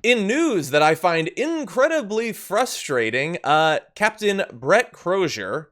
In news that I find incredibly frustrating, Captain Brett Crozier,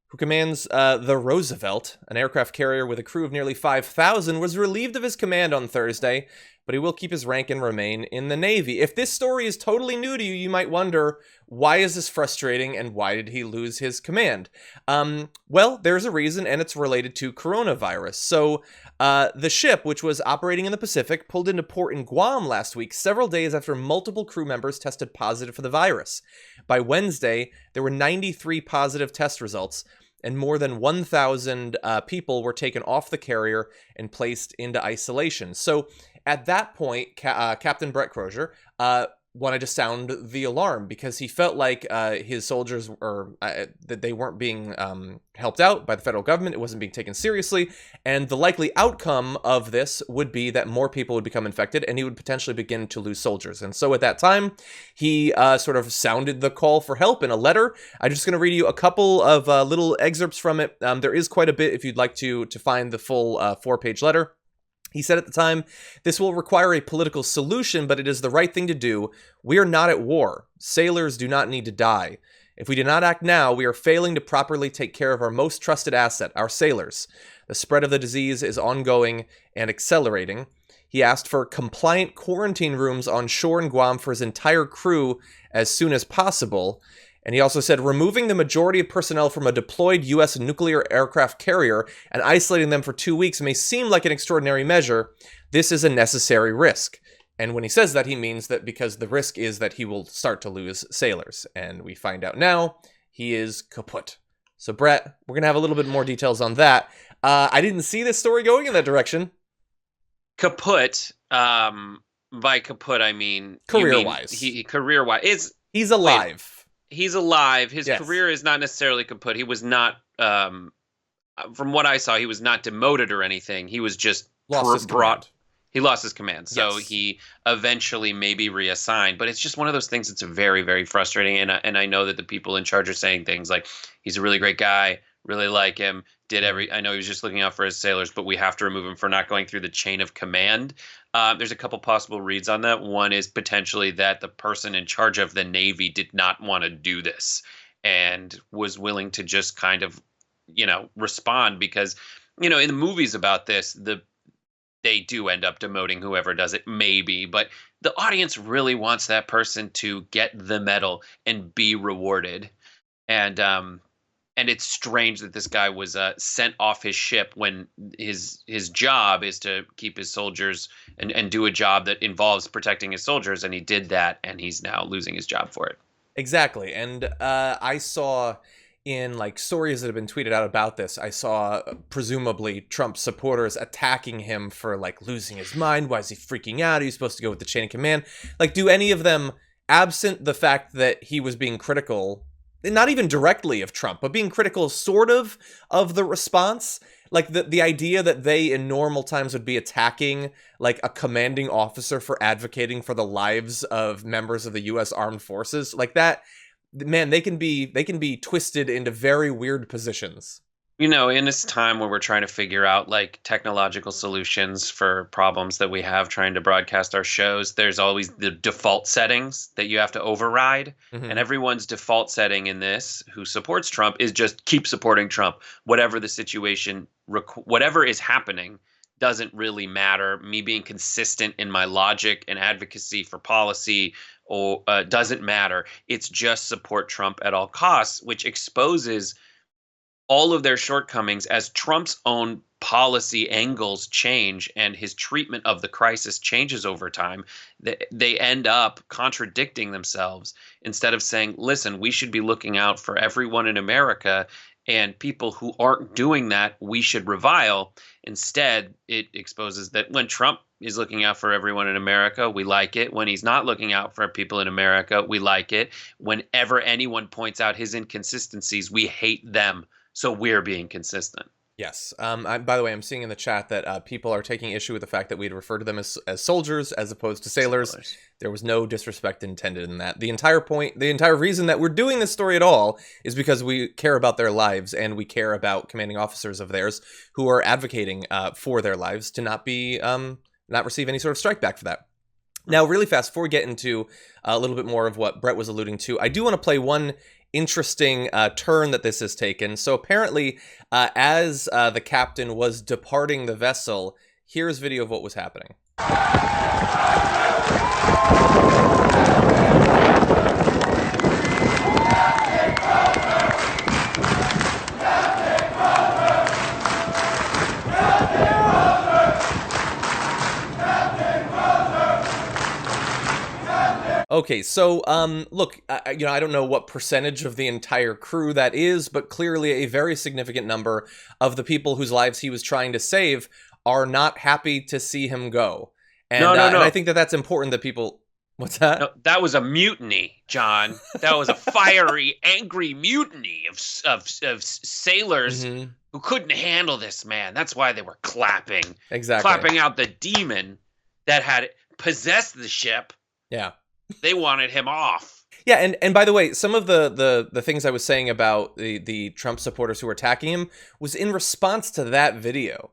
who commands the Roosevelt, an aircraft carrier with a crew of nearly 5,000, was relieved of his command on Thursday, but he will keep his rank and remain in the Navy. If this story is totally new to you, you might wonder, why is this frustrating and why did he lose his command? Well, there's a reason, and it's related to coronavirus. So, the ship, which was operating in the Pacific, pulled into port in Guam last week, several days after multiple crew members tested positive for the virus. By Wednesday, there were 93 positive test results, and more than 1,000 people were taken off the carrier and placed into isolation. So at that point, Captain Brett Crozier wanted to sound the alarm because he felt like his soldiers that they weren't being helped out by the federal government. It wasn't being taken seriously, and the likely outcome of this would be that more people would become infected, and he would potentially begin to lose soldiers. And so at that time, he sort of sounded the call for help in a letter. I'm just going to read you a couple of little excerpts from it. There is quite a bit if you'd like to find the full 4-page letter. He said at the time, "This will require a political solution, but it is the right thing to do. We are not at war. Sailors do not need to die. If we do not act now, we are failing to properly take care of our most trusted asset, our sailors. The spread of the disease is ongoing and accelerating." He asked for compliant quarantine rooms on shore in Guam for his entire crew as soon as possible. And he also said, "Removing the majority of personnel from a deployed U.S. nuclear aircraft carrier and isolating them for 2 weeks may seem like an extraordinary measure. This is a necessary risk." And when he says that, he means that because the risk is that he will start to lose sailors. And we find out now he is kaput. So, Brett, we're going to have a little bit more details on that. I didn't see this story going in that direction. Kaput, by kaput, I mean... Career-wise. Career-wise. He's alive. He's alive. His career is not necessarily kaput. He was not, from what I saw, he was not demoted or anything. He was just brought. He lost his command. So he eventually may be reassigned. But it's just one of those things that's very, very frustrating. And I know that the people in charge are saying things like, he's a really great guy, really like him, I know he was just looking out for his sailors, but we have to remove him for not going through the chain of command. There's a couple possible reads on that. One is potentially that the person in charge of the Navy did not want to do this and was willing to just kind of, respond because, in the movies about this, they do end up demoting whoever does it, maybe, but the audience really wants that person to get the medal and be rewarded. And it's strange that this guy was sent off his ship when his job is to keep his soldiers and do a job that involves protecting his soldiers. And he did that, and he's now losing his job for it. Exactly. And I saw in stories that have been tweeted out about this, I saw presumably Trump supporters attacking him for losing his mind. Why is he freaking out? Are you supposed to go with the chain of command? Do any of them, absent the fact that he was being critical, not even directly of Trump, but being critical sort of the response, the idea that they in normal times would be attacking a commanding officer for advocating for the lives of members of the U.S. Armed Forces, that, man, they can be twisted into very weird positions. In this time where we're trying to figure out technological solutions for problems that we have trying to broadcast our shows, there's always the default settings that you have to override. Mm-hmm. And everyone's default setting in this who supports Trump is just keep supporting Trump. Whatever the situation, whatever is happening doesn't really matter. Me being consistent in my logic and advocacy for policy or doesn't matter. It's just support Trump at all costs, which exposes all of their shortcomings as Trump's own policy angles change and his treatment of the crisis changes over time. They end up contradicting themselves instead of saying, listen, we should be looking out for everyone in America, and people who aren't doing that, we should revile. Instead, it exposes that when Trump is looking out for everyone in America, we like it. When he's not looking out for people in America, we like it. Whenever anyone points out his inconsistencies, we hate them. So we're being consistent. Yes. By the way, I'm seeing in the chat that people are taking issue with the fact that we'd refer to them as soldiers as opposed to sailors. There was no disrespect intended in that. The entire reason that we're doing this story at all is because we care about their lives, and we care about commanding officers of theirs who are advocating for their lives to not receive any sort of strike back for that. Now, really fast, before we get into a little bit more of what Brett was alluding to, I do want to play one interesting turn that this has taken. So apparently, as the captain was departing the vessel, here's video of what was happening. Okay, so look, I don't know what percentage of the entire crew that is, but clearly a very significant number of the people whose lives he was trying to save are not happy to see him go. And, no. And I think that that's important that people... What's that? No, that was a mutiny, John. That was a fiery, angry mutiny of sailors who couldn't handle this man. That's why they were clapping. Exactly. Clapping out the demon that had possessed the ship. Yeah. They wanted him off. Yeah, and by the way, some of the things I was saying about the Trump supporters who were attacking him was in response to that video.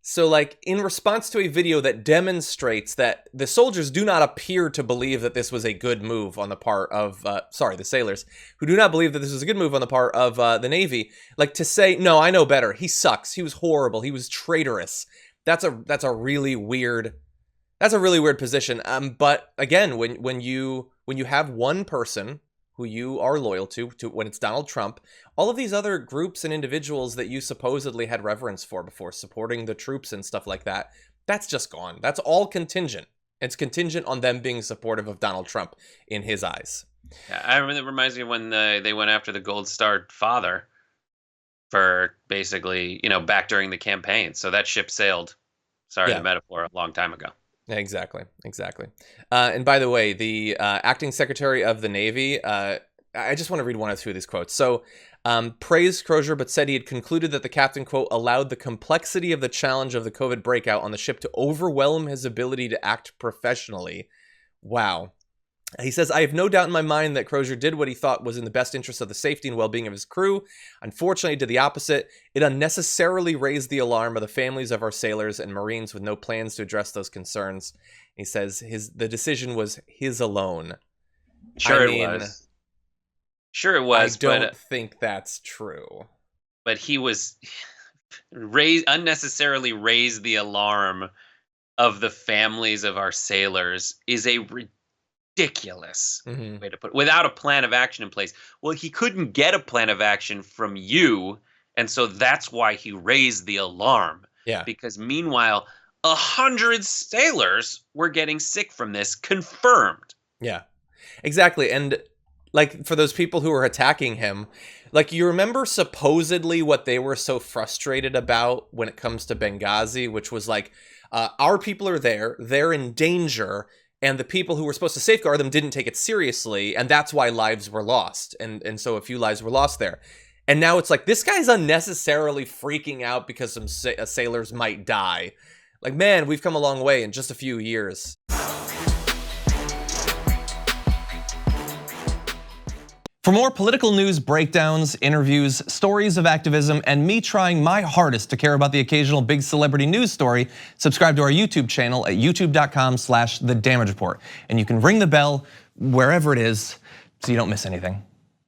So, like, in response to a video that demonstrates that the soldiers do not appear to believe that this was a good move on the part of, the sailors, who do not believe that this was a good move on the part of the Navy, like, to say, no, I know better. He sucks. He was horrible. He was traitorous. That's a really weird... That's a really weird position. But again, when you have one person who you are loyal to when it's Donald Trump, all of these other groups and individuals that you supposedly had reverence for before, supporting the troops and stuff like that, that's just gone. That's all contingent. It's contingent on them being supportive of Donald Trump in his eyes. Yeah, I remember. It reminds me of when they went after the Gold Star father for basically, back during the campaign. So that ship sailed. Sorry, the metaphor, a long time ago. Exactly. And by the way, the acting secretary of the Navy, I just want to read one or two of these quotes. So, praised Crozier, but said he had concluded that the captain, quote, allowed the complexity of the challenge of the COVID breakout on the ship to overwhelm his ability to act professionally. Wow. He says, I have no doubt in my mind that Crozier did what he thought was in the best interest of the safety and well-being of his crew. Unfortunately, he did the opposite. It unnecessarily raised the alarm of the families of our sailors and Marines with no plans to address those concerns. He says the decision was his alone. Sure it was. I don't think that's true. But he was unnecessarily raised the alarm of the families of our sailors is a ridiculous way to put it, without a plan of action in place. Well, he couldn't get a plan of action from you, and so that's why he raised the alarm. Yeah. Because meanwhile, 100 sailors were getting sick from this, confirmed. Yeah, exactly. And like, for those people who are attacking him, like, you remember supposedly what they were so frustrated about when it comes to Benghazi, which was like, our people are there, they're in danger, and the people who were supposed to safeguard them didn't take it seriously, and that's why lives were lost. And so a few lives were lost there. And now it's like, this guy's unnecessarily freaking out because some sailors might die. Like, man, we've come a long way in just a few years. For more political news, breakdowns, interviews, stories of activism, and me trying my hardest to care about the occasional big celebrity news story, subscribe to our YouTube channel at youtube.com/thedamagereport. And you can ring the bell wherever it is so you don't miss anything.